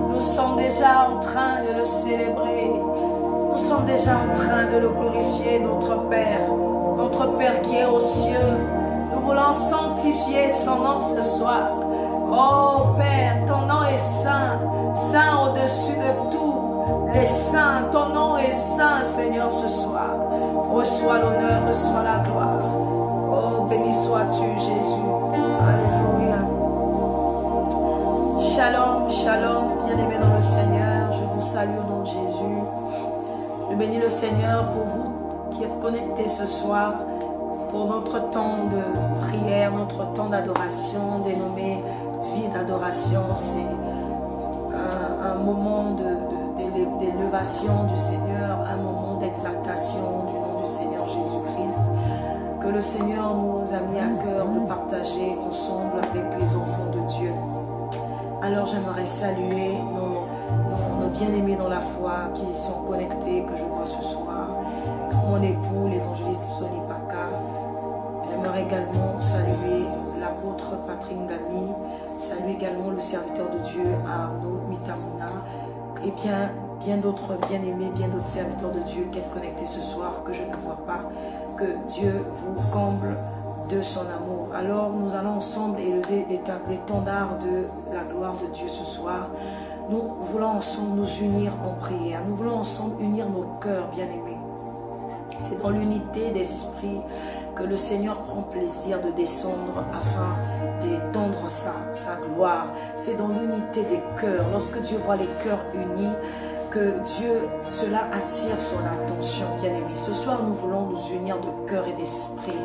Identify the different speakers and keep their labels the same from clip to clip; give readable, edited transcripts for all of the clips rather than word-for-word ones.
Speaker 1: Nous sommes déjà en train de le célébrer. Nous sommes déjà en train de le glorifier, notre Père qui est aux cieux. Nous voulons sanctifier son nom ce soir. Oh Père, ton nom est saint, saint au-dessus de tout. Les saints, ton nom est saint, Seigneur, ce soir. Reçois l'honneur, reçois la gloire. Oh, béni sois-tu, Jésus. Alléluia. Shalom, shalom, bien-aimés dans le Seigneur. Je vous salue au nom de Jésus. Je bénis le Seigneur pour vous qui êtes connectés ce soir pour notre temps de prière, notre temps d'adoration, dénommé vie d'adoration. C'est un moment d'élévation du Seigneur, un moment d'exaltation du nom du Seigneur Jésus-Christ, que le Seigneur nous a mis à cœur de partager ensemble avec les enfants de Dieu. Alors j'aimerais saluer nos bien-aimés dans la foi qui sont connectés, que je vois ce soir. Mon époux, l'évangéliste Soli Paka. J'aimerais également saluer l'apôtre Patrick Ngami, saluer également le serviteur de Dieu Arnaud Mitamuna, et bien d'autres bien-aimés, bien d'autres serviteurs de Dieu qui sont connectés ce soir, que je ne vois pas. Que Dieu vous comble de son amour. Alors nous allons ensemble élever l'étendard de la gloire de Dieu ce soir. Nous voulons ensemble nous unir en prière. Nous voulons ensemble unir nos cœurs, bien-aimés. C'est dans l'unité d'esprit que le Seigneur prend plaisir de descendre afin d'étendre sa gloire. C'est dans l'unité des cœurs. Lorsque Dieu voit les cœurs unis, que Dieu, cela attire son attention, bien-aimés. Ce soir, nous voulons nous unir de cœur et d'esprit.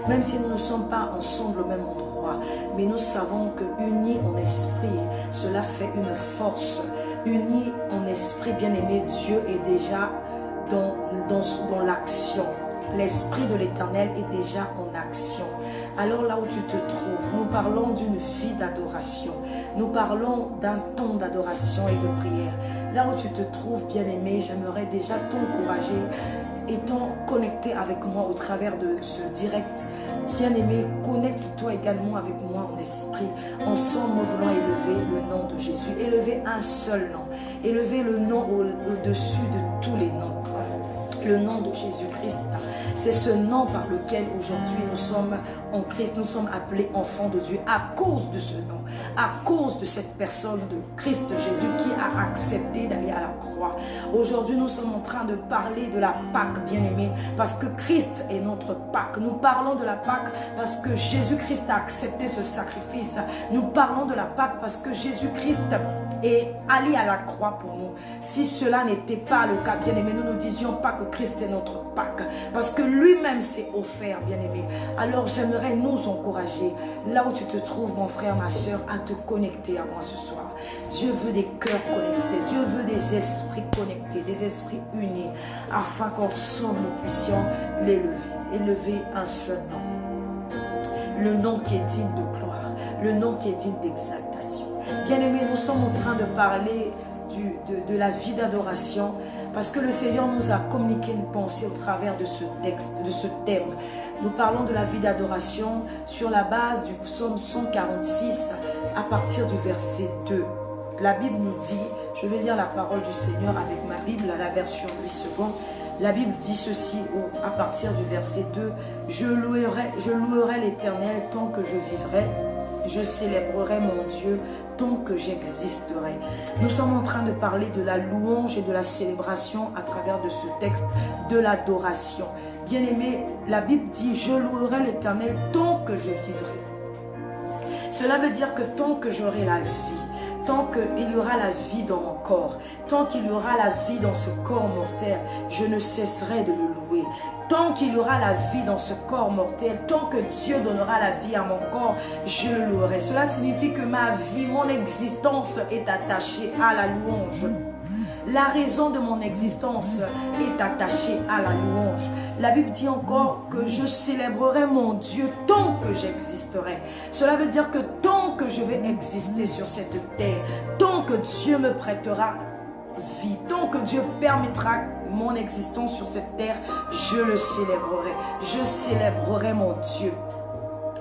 Speaker 1: Même si nous ne sommes pas ensemble au même endroit, mais nous savons que unis en esprit, cela fait une force. Unis en esprit, bien-aimés, Dieu est déjà dans l'action. L'Esprit de l'Éternel est déjà en action. Alors là où tu te trouves, nous parlons d'une vie d'adoration. Nous parlons d'un temps d'adoration et de prière. Là où tu te trouves, bien-aimé, j'aimerais déjà t'encourager, étant connecté avec moi au travers de ce direct. Bien-aimé, connecte-toi également avec moi en esprit. Ensemble, nous voulons élever le nom de Jésus. Élever un seul nom. Élever le nom au-dessus de tous les noms. Le nom de Jésus-Christ. C'est ce nom par lequel aujourd'hui nous sommes en Christ, nous sommes appelés enfants de Dieu à cause de ce nom, à cause de cette personne de Christ Jésus qui a accepté d'aller à la croix. Aujourd'hui, nous sommes en train de parler de la Pâque, bien-aimés, parce que Christ est notre Pâque. Nous parlons de la Pâque parce que Jésus-Christ a accepté ce sacrifice. Nous parlons de la Pâque parce que Jésus-Christ est allé à la croix pour nous. Si cela n'était pas le cas, bien-aimés, nous ne disions pas que Christ est notre Pâque, parce que lui-même s'est offert, bien-aimé. Alors j'aimerais nous encourager, là où tu te trouves, mon frère, ma soeur, à te connecter à moi ce soir. Dieu veut des cœurs connectés, Dieu veut des esprits connectés, des esprits unis, afin qu'ensemble nous puissions élever un seul nom. Le nom qui est digne de gloire, le nom qui est digne d'exaltation. Bien-aimés, nous sommes en train de parler de la vie d'adoration, parce que le Seigneur nous a communiqué une pensée au travers de ce texte, de ce thème. Nous parlons de la vie d'adoration sur la base du psaume 146 à partir du verset 2. La Bible nous dit, je vais lire la parole du Seigneur avec ma Bible à la version 8 secondes. La Bible dit ceci à partir du verset 2. Je louerai l'Éternel tant que je vivrai. Je célébrerai mon Dieu tant que j'existerai. Nous sommes en train de parler de la louange et de la célébration à travers de ce texte, de l'adoration. Bien-aimé, la Bible dit, je louerai l'Éternel tant que je vivrai. Cela veut dire que tant que j'aurai la vie, tant qu'il y aura la vie dans mon corps, tant qu'il y aura la vie dans ce corps mortel, je ne cesserai de le louer. Tant qu'il y aura la vie dans ce corps mortel, tant que Dieu donnera la vie à mon corps, je le louerai. Cela signifie que ma vie, mon existence est attachée à la louange. La raison de mon existence est attachée à la louange. La Bible dit encore que je célébrerai mon Dieu tant que j'existerai. Cela veut dire que tant que je vais exister sur cette terre, tant que Dieu me prêtera vie, tant que Dieu permettra mon existence sur cette terre, je le célébrerai. Je célébrerai mon Dieu.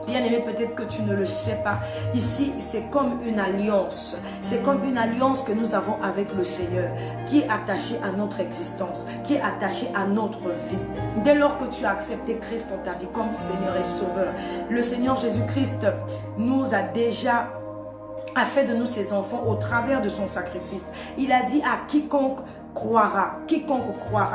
Speaker 1: Bien-aimé, peut-être que tu ne le sais pas. Ici, c'est comme une alliance. C'est comme une alliance que nous avons avec le Seigneur, qui est attachée à notre existence, qui est attachée à notre vie. Dès lors que tu as accepté Christ dans ta vie comme Seigneur et Sauveur, le Seigneur Jésus-Christ nous a déjà fait de nous ses enfants au travers de son sacrifice. Il a dit à quiconque croira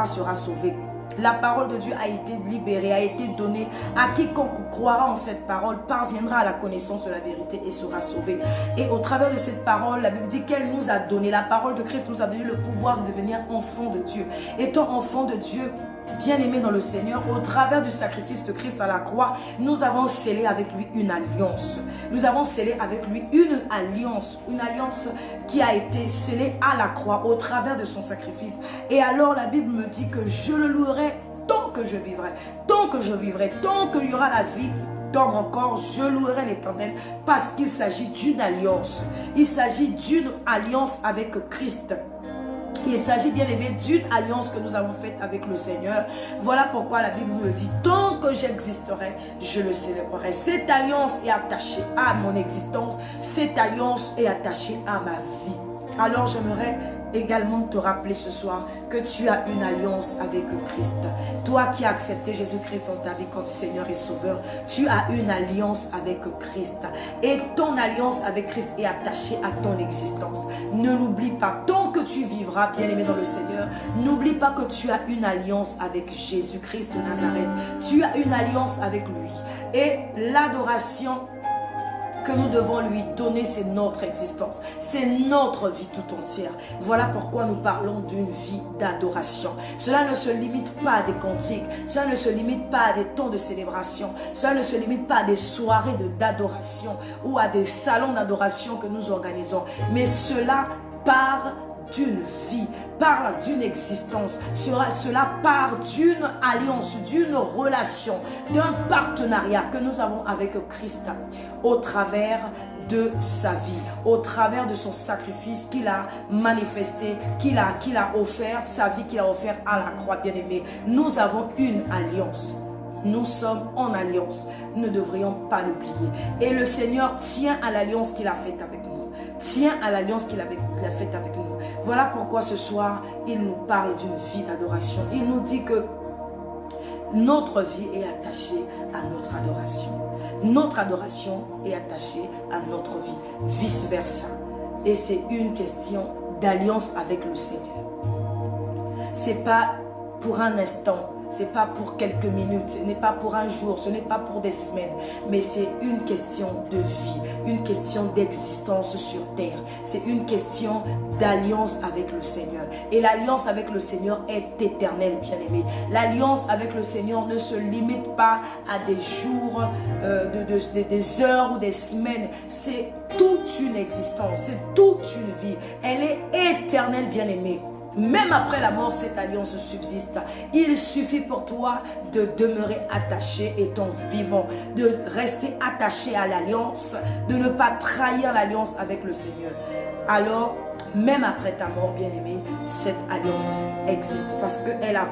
Speaker 1: sera sauvé. La parole de Dieu a été libérée, a été donnée. À quiconque croira en cette parole parviendra à la connaissance de la vérité et sera sauvé. Et au travers de cette parole, la Bible dit qu'elle nous a donné, la parole de Christ nous a donné le pouvoir de devenir enfants de Dieu. Étant enfants de Dieu, bien-aimés dans le Seigneur, au travers du sacrifice de Christ à la croix, nous avons scellé avec lui une alliance. Nous avons scellé avec lui une alliance qui a été scellée à la croix au travers de son sacrifice. Et alors la Bible me dit que je le louerai tant que je vivrai, tant que je vivrai, tant qu'il y aura la vie dans mon corps, je louerai l'Éternel parce qu'il s'agit d'une alliance. Il s'agit d'une alliance avec Christ. Il s'agit bien aimé d'une alliance que nous avons faite avec le Seigneur. Voilà pourquoi la Bible nous dit, tant que j'existerai, je le célébrerai. Cette alliance est attachée à mon existence. Cette alliance est attachée à ma vie. Alors j'aimerais également te rappeler ce soir que tu as une alliance avec Christ. Toi qui as accepté Jésus-Christ dans ta vie comme Seigneur et Sauveur, tu as une alliance avec Christ. Et ton alliance avec Christ est attachée à ton existence. Ne l'oublie pas. Tant que tu vivras, bien-aimé dans le Seigneur, n'oublie pas que tu as une alliance avec Jésus-Christ de Nazareth. Tu as une alliance avec lui. Et l'adoration que nous devons lui donner, c'est notre existence, c'est notre vie tout entière. Voilà pourquoi nous parlons d'une vie d'adoration. Cela ne se limite pas à des cantiques, cela ne se limite pas à des temps de célébration, cela ne se limite pas à des soirées d'adoration ou à des salons d'adoration que nous organisons, mais cela part d'une vie, parle d'une existence, cela part d'une alliance, d'une relation, d'un partenariat que nous avons avec Christ au travers de sa vie, au travers de son sacrifice qu'il a manifesté, qu'il a offert, sa vie qu'il a offert à la croix, bien-aimé. Nous avons une alliance. Nous sommes en alliance. Nous ne devrions pas l'oublier. Et le Seigneur tient à l'alliance qu'il a faite avec nous. Tient à l'alliance qu'il a faite avec nous. Voilà pourquoi ce soir, il nous parle d'une vie d'adoration. Il nous dit que notre vie est attachée à notre adoration. Notre adoration est attachée à notre vie, vice-versa. Et c'est une question d'alliance avec le Seigneur. C'est pas pour un instant. Ce n'est pas pour quelques minutes, ce n'est pas pour un jour, ce n'est pas pour des semaines, mais c'est une question de vie, une question d'existence sur terre. C'est une question d'alliance avec le Seigneur. Et l'alliance avec le Seigneur est éternelle, bien-aimé. L'alliance avec le Seigneur ne se limite pas à des jours, des heures ou des semaines. C'est toute une existence, c'est toute une vie. Elle est éternelle, bien-aimé. Même après la mort, cette alliance subsiste. Il suffit pour toi de demeurer attaché étant vivant, de rester attaché à l'alliance, de ne pas trahir l'alliance avec le Seigneur. Alors, même après ta mort, bien-aimé, cette alliance existe parce qu'elle a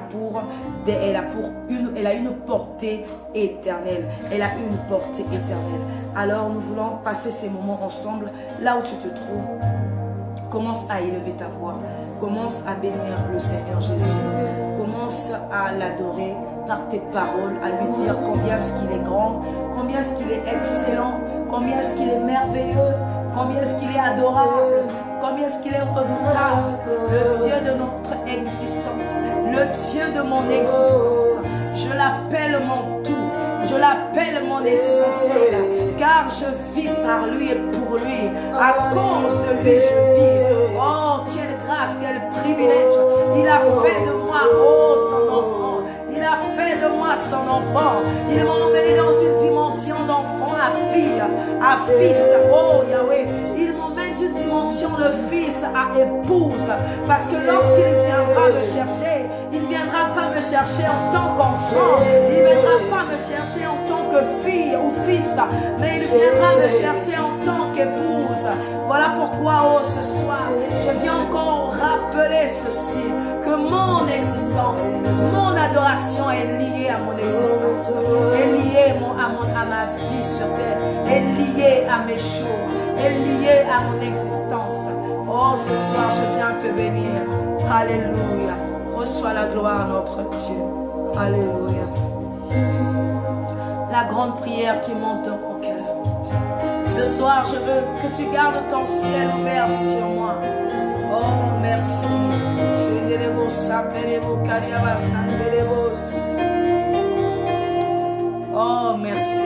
Speaker 1: une portée éternelle. Elle a une portée éternelle. Alors, nous voulons passer ces moments ensemble, là où tu te trouves. Commence à élever ta voix. Commence à bénir le Seigneur Jésus. Commence à l'adorer par tes paroles, à lui dire combien est-ce qu'il est grand, combien est-ce qu'il est excellent, combien est-ce qu'il est merveilleux, combien est-ce qu'il est adorable, combien est-ce qu'il est redoutable. Le Dieu de notre existence, le Dieu de mon existence. Je l'appelle mon tout. Je l'appelle mon essentiel, car je vis par lui et pour lui. À cause de lui, je vis. Oh, quelle grâce, quel privilège. Il a fait de moi, oh, son enfant. Il a fait de moi son enfant. Il m'a emmené dans une dimension d'enfant à fille, à fils. Oh, Yahweh. Il m'emmène d'une dimension de fils à épouse. Parce que lorsqu'il viendra me chercher, il ne viendra pas me chercher en tant qu'enfant. Il ne viendra pas me chercher en tant que fille ou fils. Mais il viendra me chercher en tant qu'épouse. Voilà pourquoi, oh, ce soir, je viens encore rappeler ceci. Que mon existence, mon adoration est liée à mon existence. Est liée à à ma vie sur terre, est lié à mes jours, est lié à mon existence. Oh, ce soir, je viens te bénir. Alléluia. Reçois la gloire, notre Dieu. Alléluia. La grande prière qui monte dans mon cœur. Ce soir, je veux que tu gardes ton ciel ouvert sur moi. Oh, merci. Oh, merci.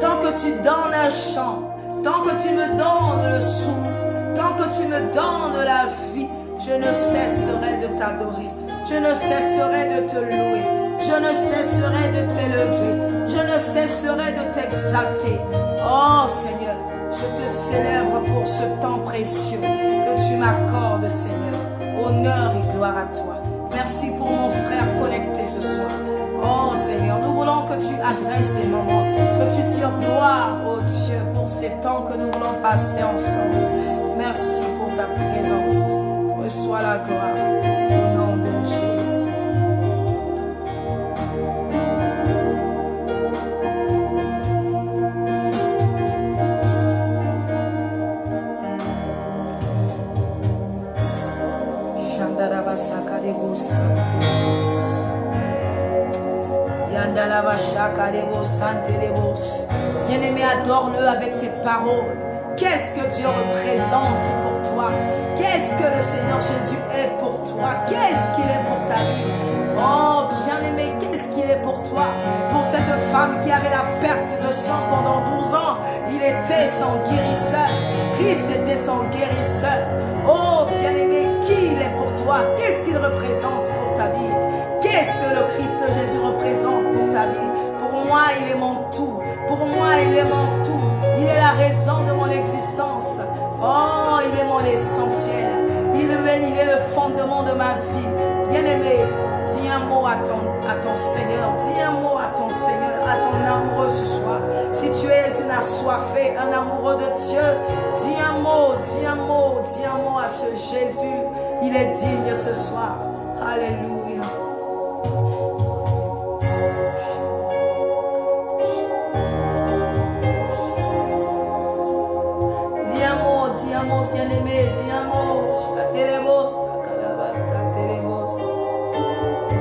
Speaker 1: Tant que tu donnes un chant, tant que tu me donnes le souffle, tant que tu me donnes la vie, je ne cesserai de t'adorer, je ne cesserai de te louer, je ne cesserai de t'élever, je ne cesserai de t'exalter. Oh Seigneur, je te célèbre pour ce temps précieux que tu m'accordes, Seigneur. Honneur et gloire à toi. Merci pour mon frère connecté ce soir. Oh Seigneur, nous voulons que tu agresses ces moments, que tu tires gloire, oh Dieu, pour ces temps que nous voulons passer ensemble. Merci pour ta présence. Reçois la gloire au nom de Jésus. Bien-aimé, adore-le avec tes paroles. Qu'est-ce que Dieu représente pour toi? Qu'est-ce que le Seigneur Jésus est pour toi? Qu'est-ce qu'il est pour ta vie? Oh, bien-aimé, qu'est-ce qu'il est pour toi? Pour cette femme qui avait la perte de sang pendant 12 ans, il était son guérisseur. Christ était son guérisseur. Oh, bien-aimé, qui il est pour toi? Qu'est-ce qu'il représente pour ta vie? Qu'est-ce que le Christ Jésus représente pour ta vie? Pour moi, il est mon tout. Pour moi, il est mon tout. Il est la raison de mon existence. Oh, il est mon essentiel. Il est le fondement de ma vie. Bien-aimé, dis un mot à ton Seigneur. Dis un mot à ton Seigneur, à ton amoureux ce soir. Si tu es une assoiffée, un amoureux de Dieu, dis un mot, dis un mot, dis un mot à ce Jésus. Il est digne ce soir. Alléluia. Bien-aimé, dis un mot.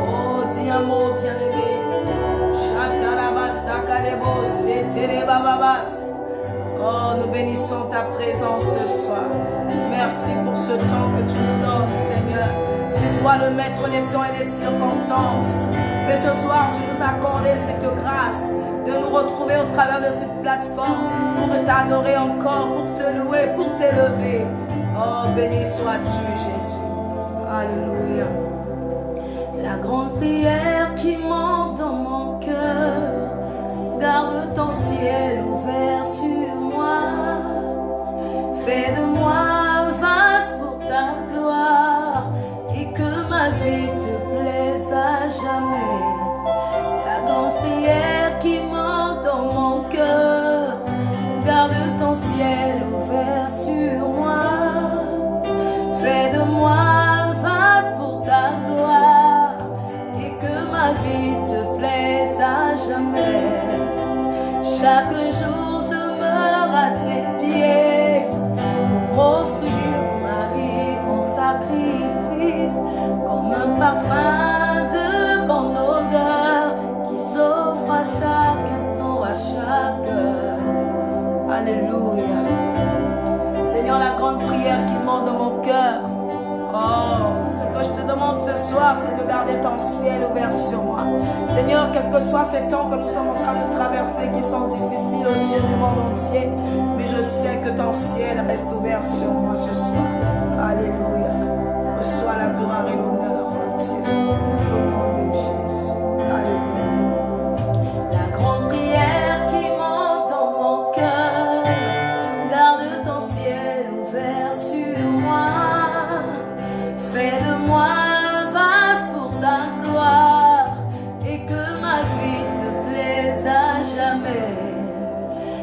Speaker 1: Oh, dis un mot, bien-aimé. Oh, nous bénissons ta présence ce soir. Merci pour ce temps que tu nous donnes, Seigneur. C'est toi le maître des temps et des circonstances. Mais ce soir, tu nous as accordé cette grâce de nous retrouver au travers de cette plateforme pour t'adorer encore, pour te louer, pour t'élever. Oh, béni sois-tu, Jésus. Alléluia. La grande prière qui monte dans mon cœur, garde ton ciel ouvert sur moi. Fais de moi un vase pour ta gloire et que ma vie te plaise à jamais. La grande prière qui monte dans mon cœur, garde ton ciel ouvert sur moi. Fais de moi un vase pour ta gloire et que ma vie te plaise à jamais. Chaque jour je meurs à tes pieds pour offrir ma vie en sacrifice, comme un parfum de bonne odeur qui s'offre à chaque instant, à chaque heure. Alléluia. Seigneur, la grande prière qui monte dans mon cœur. Oh, ce que je te demande ce soir, c'est de garder ton ciel ouvert sur moi. Seigneur, quels que soient ces temps que nous sommes en train de traverser, qui sont difficiles aux yeux du monde entier, mais je sais que ton ciel reste ouvert sur moi ce soir. Alléluia. Reçois la gloire et l'honneur, mon Dieu. Au nom de Jésus. Alléluia. La grande prière qui monte dans mon cœur, garde ton ciel ouvert sur moi. Fais de moi un vase pour ta gloire et que ma vie te plaise à jamais.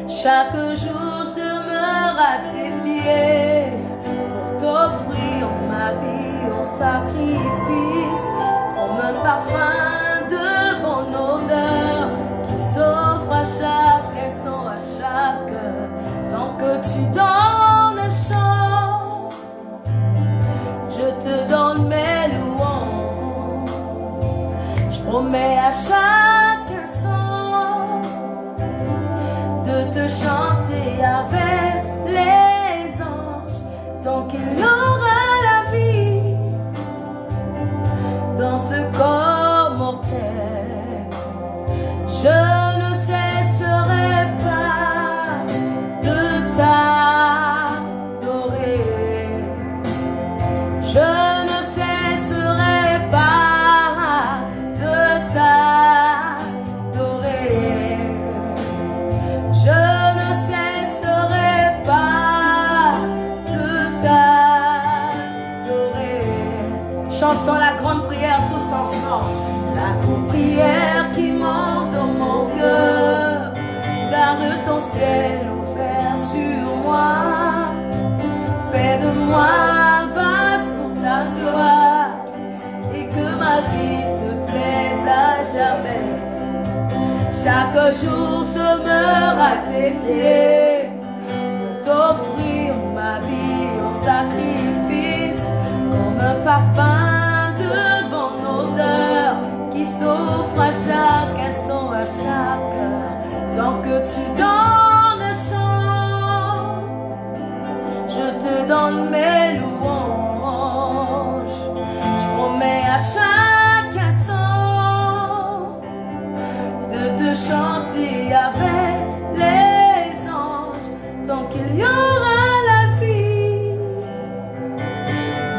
Speaker 1: Chaque jour je demeure à tes pieds pour t'offrir ma vie en sacrifice, un parfum de bonne odeur qui s'offre à chaque instant, à chaque heure. Tant que tu donnes le chant, je te donne mes louanges. Je promets à chaque instant de te chanter avec les anges. Tant qu'il y aura la vie dans ce corps mortel, je ne cesserai pas de t'adorer. Je ne cesserai pas de t'adorer. Je ne cesserai pas de t'adorer. Chantons la grande prière tous ensemble. La grande prière qui monte dans mon cœur. Garde ton ciel ouvert sur moi. Fais de moi vaste pour ta gloire. Et que ma vie te plaise à jamais. Chaque jour je meurs à tes pieds pour t'offrir ma vie en sacrifice, comme un parfum de bonne odeur qui s'offre à chaque instant, à chaque heure. Tant que tu donnes le chant, je te donne mes louanges. Je promets à chaque instant de te chanter avec les anges. Tant qu'il y aura la vie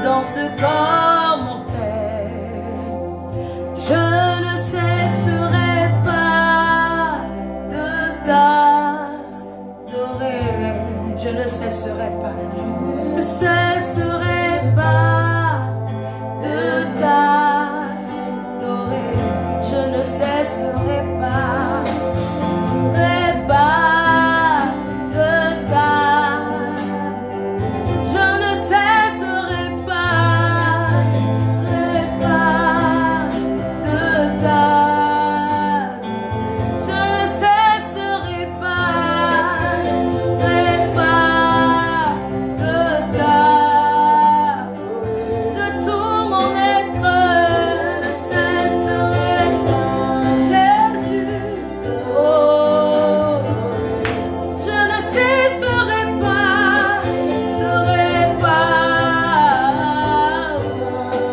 Speaker 1: dans ce corps mortel, je ne cesserai pas de t'adorer. Je ne cesserai pas. Je ne cesserai pas de t'adorer. Je ne cesserai pas de t'adorer. Je ne cesserai pas de t'adorer. Je ne cesserai pas de t'adorer. De tout mon être, je ne cesserai pas, Jésus. Oh, je ne cesserai pas,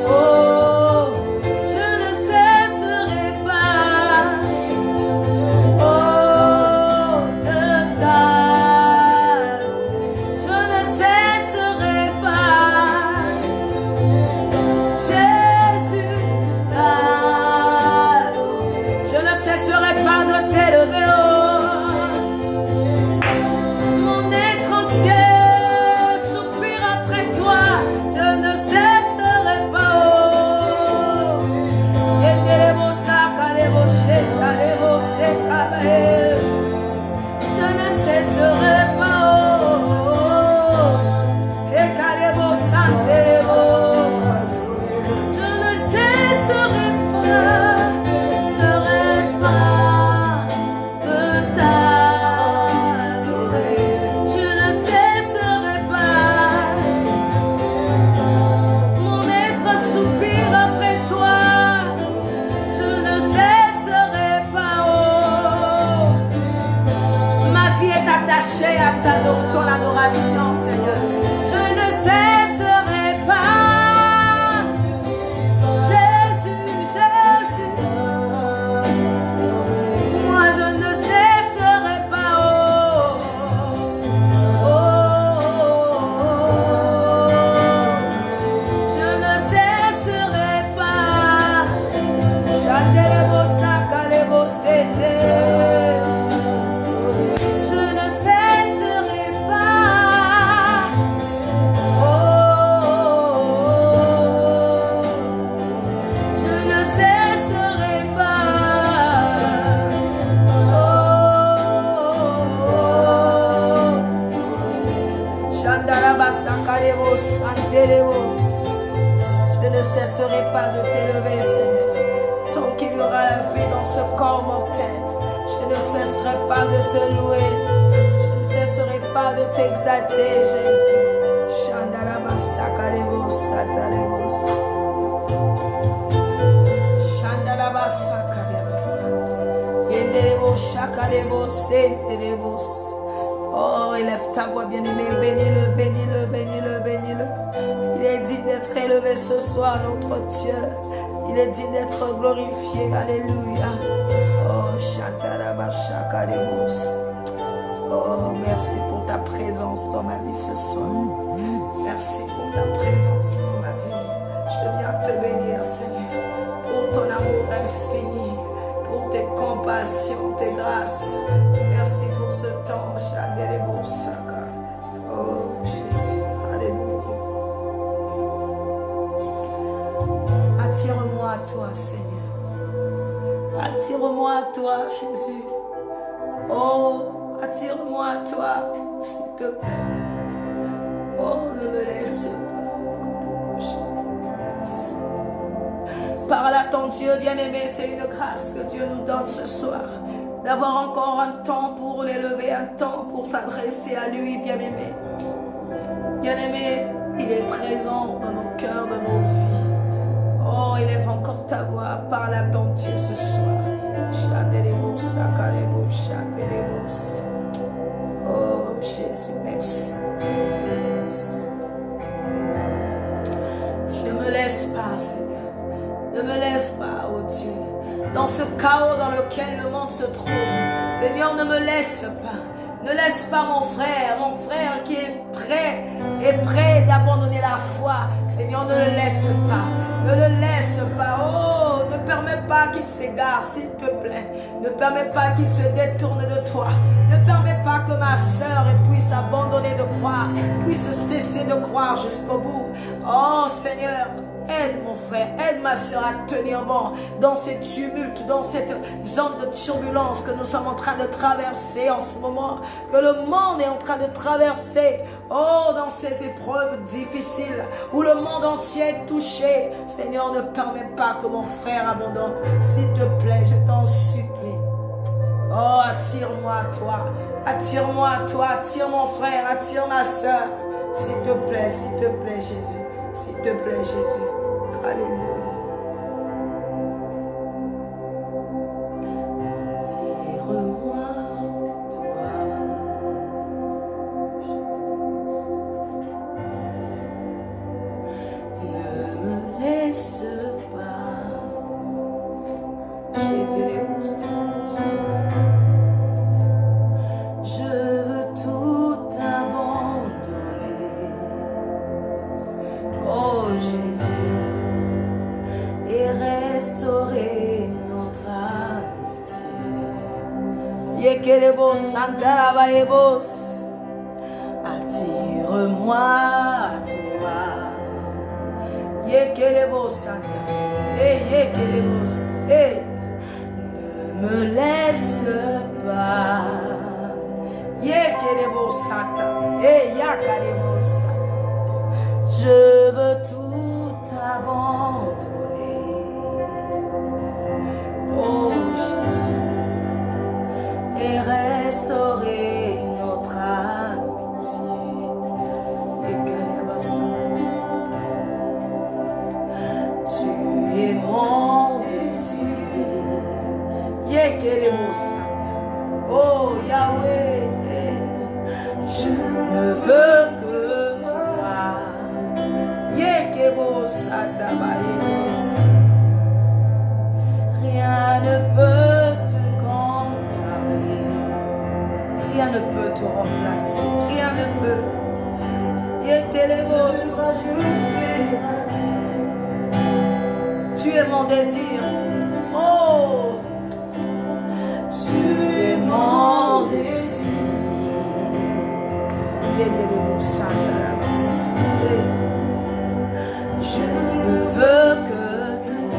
Speaker 1: oh, je ne cesserai pas, oh, de t'adorer. Je ne cesserai pas, Jésus, t'adorer. Je ne cesserai pas de t'élever, oh. Mon être entier soupire après toi. Je ne cesserai pas, oh. Je ne cesserai pas, oh. Je ne cesserai pas de t'adorer. Je ne cesserai pas. Mon être soupire après toi. Je ne cesserai pas, oh. Ma vie est attachée à ton adoration, Seigneur. Je ne cesserai pas, Jésus, Jésus. Moi je ne cesserai pas, oh, oh, oh. Je ne cesserai pas. Je ne cesserai pas, oh, je ne cesserai pas, oh, Shandarabasakarebos, Antelevos. Je ne cesserai pas de t'élever, Seigneur. qu'il y aura la vie dans ce corps mortel. Je ne cesserai pas de te louer. Je ne cesserai pas de t'exalter, Jésus. Shandalabasakarebos, satalebos. Shandalabasakarebos, yendelebos, shakalebos, sentelebos. Oh, élève ta voix, bien-aimé, bénis-le, bénis-le, bénis-le, bénis-le. Il est dit d'être élevé ce soir, notre Dieu. Il est dit d'être glorifié, alléluia. Oh, Shatarabashakalebos. Oh, merci pour ta présence dans ma vie ce soir. Merci pour ta présence dans ma vie. Je viens te bénir, Seigneur, pour ton amour infini, pour tes compassions, tes grâces. Merci pour ce temps, Shadelebosaka. Oh, Jésus, alléluia. Attire-moi à toi, Seigneur. Attire-moi à toi, Jésus. Oh, attire-moi à toi, s'il te plaît. Oh, ne me laisse pas. Parle à ton Dieu bien-aimé, c'est une grâce que Dieu nous donne ce soir. D'avoir encore un temps pour l'élever, un temps pour s'adresser à lui, bien-aimé. Bien-aimé, il est présent dans nos cœurs, dans nos vies. Oh, élève encore ta voix, parle à ton Dieu ce soir. Oh, Jésus, merci pour ta présence. Ne me laisse pas, Seigneur. Ne me laisse pas, oh Dieu, dans ce chaos dans lequel le monde se trouve. Seigneur, ne me laisse pas. Ne laisse pas mon frère qui est prêt d'abandonner la foi. Seigneur, ne le laisse pas. Ne le laisse pas. Oh, ne permets pas qu'il s'égare, s'il te plaît. Ne permets pas qu'il se détourne de toi. Ne permets pas que ma sœur puisse abandonner de croire, puisse cesser de croire jusqu'au bout. Oh Seigneur, aide mon frère, aide ma soeur à tenir bon dans ces tumultes, dans cette zone de turbulence que nous sommes en train de traverser en ce moment, que le monde est en train de traverser. Oh, dans ces épreuves difficiles où le monde entier est touché. Seigneur, ne permets pas que mon frère abandonne. S'il te plaît, je t'en supplie. Oh, attire-moi à toi. Attire-moi à toi. Attire mon frère. Attire ma soeur. S'il te plaît, Jésus. S'il te plaît, Jésus. Alléluia. Attire-moi, toi. Ne me laisse pas. J'ai des je veux tout abandonner. Oh Jésus, et restaurer notre amitié. Yekelebo Santalabaebos, attire-moi à toi. Yekelebo Santa, Yekelebos, ne me laisse pas. Yekelebo Santa, Yakalebo Santa. Je veux tout abandonner. Oh Jésus, et restaurer notre amitié. Tu es mon désir. Yekelebo Santa. Oh Yahweh, je ne veux que toi. Rien ne peut te comparer. Rien ne peut te remplacer. Rien ne peut. Tu es mon désir. Oh, tu es mon désir. Je ne veux que toi.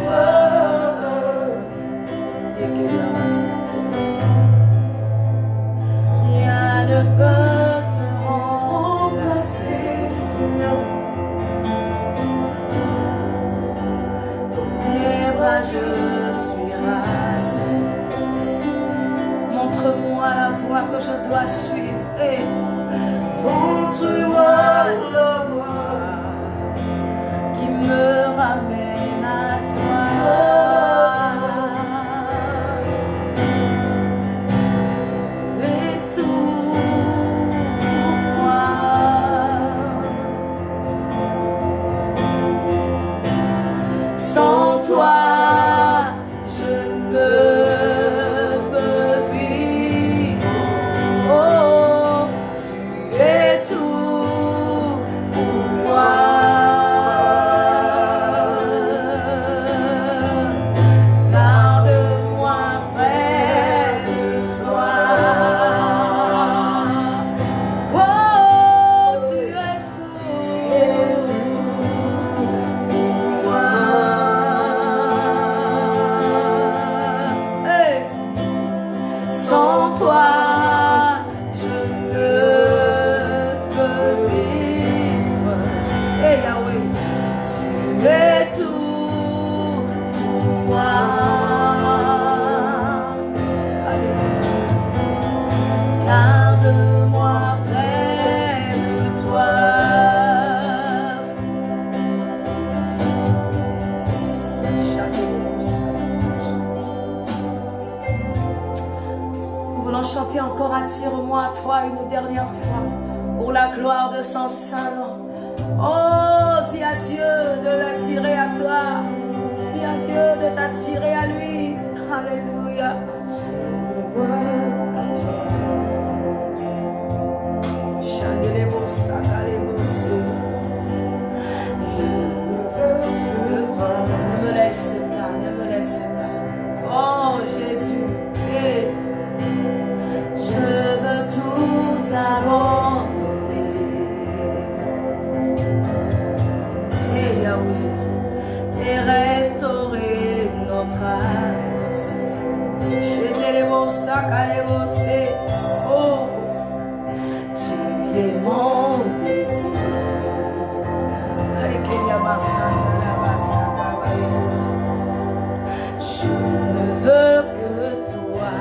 Speaker 1: Rien ne peut te remplacer. Dans tes bras je suis Montre-moi la voie que je dois suivre. Hey. Montre-moi la voie qui me ramène à toi. Tu es tout pour moi. Sans toi, je ne peux vivre. Oh, tu es tout pour moi. Garde-moi près de toi. Oh, tu es tout pour moi. Hey. Sans toi, je ne peux vivre. Hey Yahweh, tu es tout pour moi. Alléluia. Garde-moi près de toi. Nous voulons chanter encore Attire-moi à toi une dernière fois pour la gloire de son saint nom. Oh, dis à Dieu de l'attirer à toi. Dis à Dieu de t'attirer à lui. Alléluia. Chandelebo, sakalebo, je veux toi. Ne me laisse pas, ne me laisse pas. Oh Jésus, hey. Je veux tout abandonner. Et Yahweh, et restaurer notre amitié. Chez les mots, sac à les bosser. Oh, tu es mon désir. Je ne veux que toi.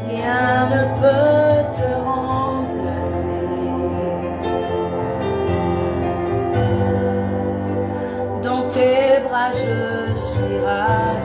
Speaker 1: Rien ne peut te remplacer. Dans tes bras je suis rassuré.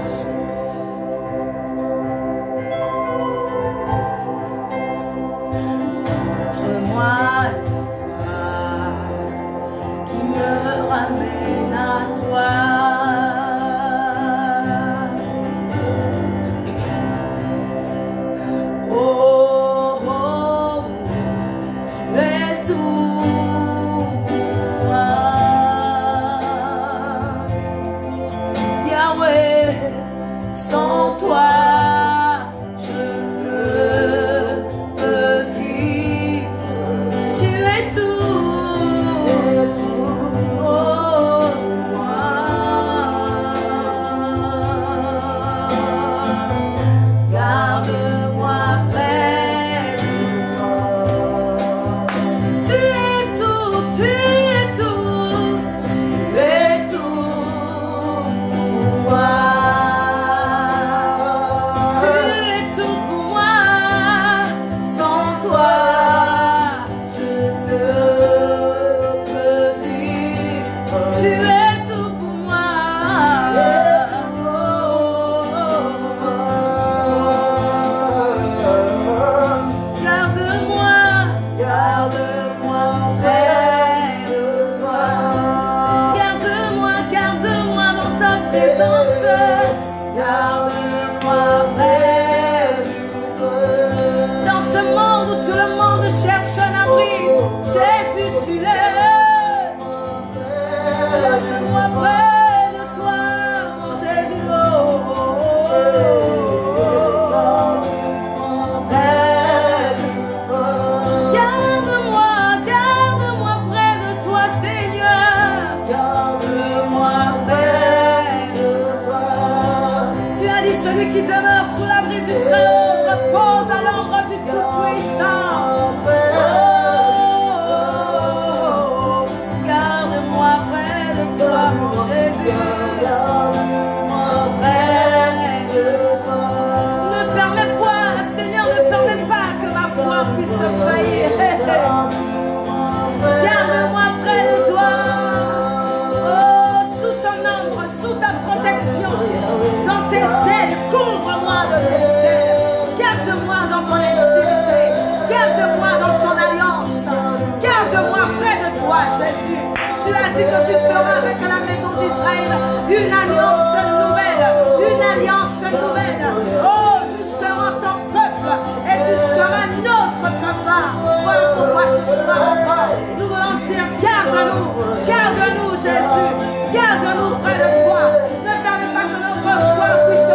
Speaker 1: tu as dit que tu feras avec la maison d'Israël une alliance nouvelle. Une alliance nouvelle. Oh, nous serons ton peuple et tu seras notre papa. Voilà pourquoi ce soir encore, nous voulons dire garde-nous, garde-nous Jésus, garde-nous près de toi. Ne permets pas que notre foi puisse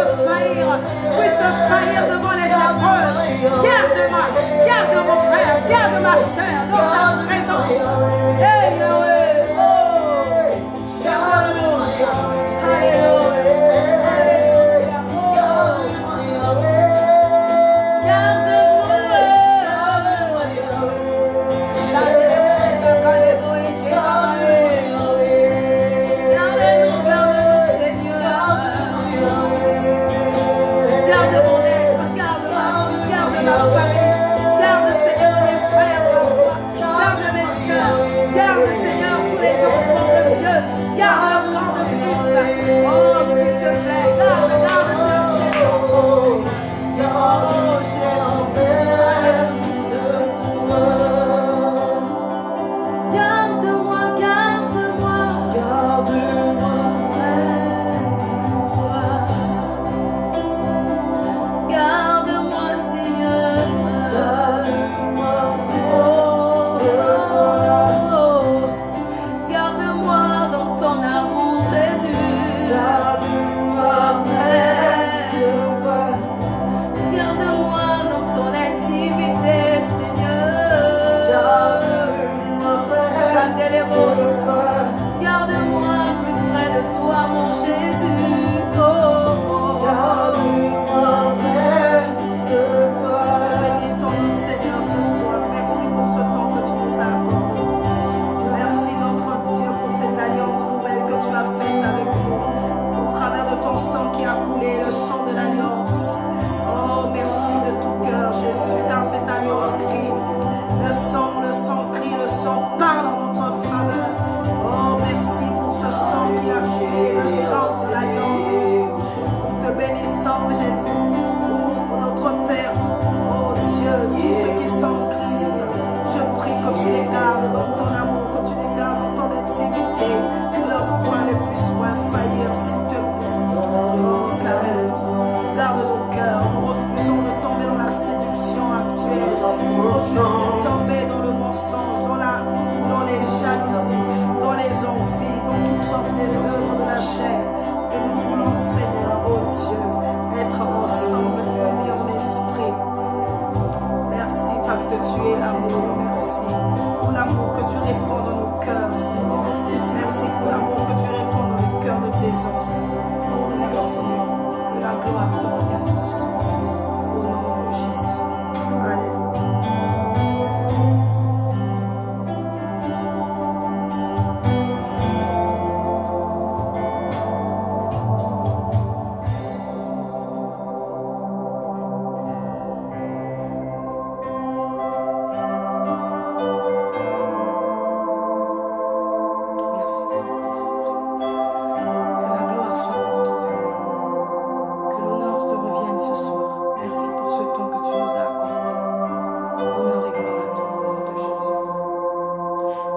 Speaker 1: faillir devant les épreuves. Garde-moi, garde mon frère, garde ma soeur dans ta présence. Hey Yahweh, oh, garde-nous. Alléluia, alléluia, oh, garde-nous, Seigneur. Garde mon être, garde ma vie, garde ma famille. Garde, Seigneur, mes frères, garde mes soeurs. Garde, Seigneur, tous les enfants de Dieu. Garde le corps de Christ. Oh, s'il te plaît, garde tes enfants, Seigneur. Oh, Jésus. Garde-moi, garde-moi. Garde-moi près de toi. Garde-moi, Seigneur. Garde-moi dans ton amour, Jésus. Garde-moi près de toi. Garde-moi dans ton intimité, Seigneur. Garde-moi près de toi. Garde-moi plus près de toi, mon Jésus. Oh, garde-moi près de toi. Bénis ton nom, Seigneur, ce soir. Merci pour ce temps que tu nous as accordé. Merci, notre Dieu, pour cette alliance nouvelle que tu as faite avec nous. Au travers de ton sang qui a coulé, le sang de l'alliance. Oh, merci de tout cœur, Jésus, car cette alliance crie. Le sang crie, le sang parle en notre faveur. Oh, merci pour ce sang qui a coulé, le sang de l'alliance. Nous te bénissons, Jésus, pour notre Père. Oh Dieu, tous ceux qui sont en Christ, je prie que tu les gardes dans ton amour, que tu les gardes dans ton intimité, que leur foi ne puisse point faillir, s'il te plaît. Oh, garde nos cœurs. Nous refusons de tomber dans la séduction actuelle. Nous refusons de tomber dans le mensonge, dans les jalousies, dans les envies, dans toutes sortes des œuvres de la chair. Et nous voulons, Seigneur, oh Dieu, être ensemble, unis en esprit. Merci parce que tu es l'amour. Merci pour l'amour que tu répands dans nos cœurs, Seigneur. Merci pour l'amour que tu répands dans le cœur de tes enfants. Oh, merci. Que la gloire te revienne ce soir. Au nom de Jésus. Alléluia. Merci, Saint-Esprit. Que la gloire soit pour toi. Que l'honneur te revienne ce soir. Merci pour ce temps que tu nous as accordé. Honneur et gloire à toi, au nom de Jésus.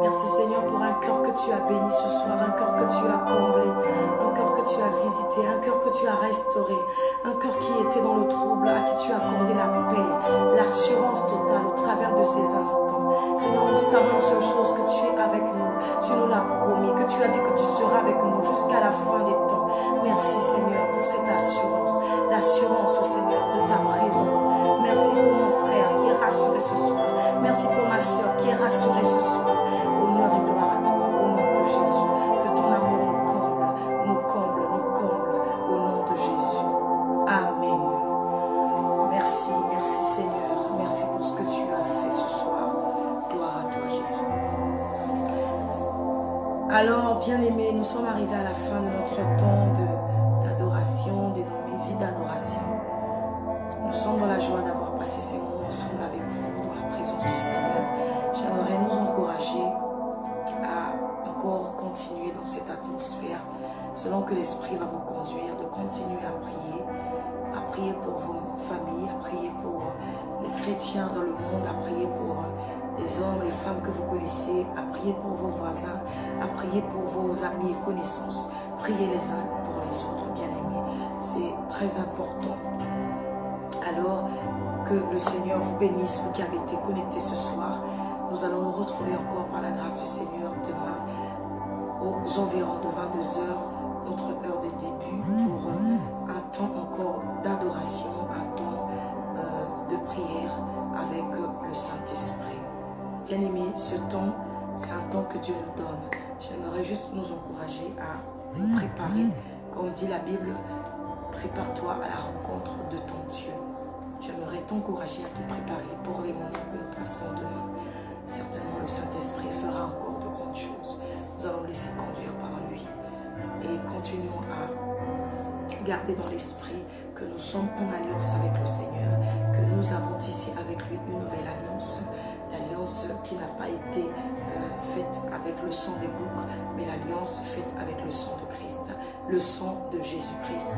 Speaker 1: Merci, Seigneur, pour un cœur que tu as béni ce soir, un cœur que tu as comblé, un cœur que tu as visité, un cœur que tu as restauré, un cœur qui était dans le trouble, à qui tu as accordé la paix, l'assurance totale au travers de ces instants. Seigneur, nous savons une seule chose, que tu es avec nous. Tu nous l'as promis, que tu as dit que tu seras avec nous jusqu'à la fin des temps. Merci, Seigneur, pour cette assurance, l'assurance, Seigneur, de ta présence. Merci pour mon frère qui est rassuré ce soir. Merci pour ma soeur qui est rassurée ce soir. Honneur et gloire à toi, au nom de Jésus. Que ton amour nous comble, nous comble, nous comble, au nom de Jésus. Amen. Merci, merci Seigneur. Merci pour ce que tu as fait ce soir. Gloire à toi, Jésus. Alors, bien-aimés, nous sommes arrivés à la fin de notre temps d'adoration, dénommé vie d'adoration. Nous sommes dans la joie d'avoir passé ces moments ensemble avec vous, dans la présence du Seigneur. J'aimerais nous encourager à encore continuer dans cette atmosphère, selon que l'Esprit va vous conduire, de continuer à prier pour vos familles, à prier pour les chrétiens dans le monde, à prier pour les hommes, les femmes que vous connaissez, commencer à prier pour vos voisins, à prier pour vos amis et connaissances. Priez les uns pour les autres, bien-aimés. C'est très important. Alors, que le Seigneur vous bénisse, vous qui avez été connectés ce soir. Nous allons nous retrouver encore par la grâce du Seigneur demain aux environs de 22 heures, notre heure de début, pour un temps encore d'adoration, un temps de prière avec le Saint-Esprit. Bien-aimés, ce temps, c'est un temps que Dieu nous donne. J'aimerais juste nous encourager à nous préparer. Comme dit la Bible, prépare-toi à la rencontre de ton Dieu. J'aimerais t'encourager à te préparer pour les moments que nous passerons demain. Certainement, le Saint-Esprit fera encore de grandes choses. Nous allons laisser conduire par lui. Et continuons à garder dans l'esprit que nous sommes en alliance avec le Seigneur, que nous avons tissé avec lui une nouvelle alliance. L'alliance qui n'a pas été faite avec le sang des boucs, mais l'alliance faite avec le sang de Christ, le sang de Jésus-Christ,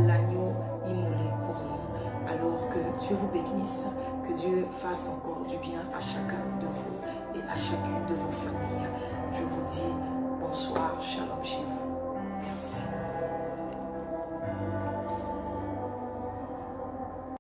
Speaker 1: l'agneau immolé pour nous. Alors que Dieu vous bénisse, que Dieu fasse encore du bien à chacun de vous et à chacune de vos familles. Je vous dis bonsoir, shalom chez vous. Merci.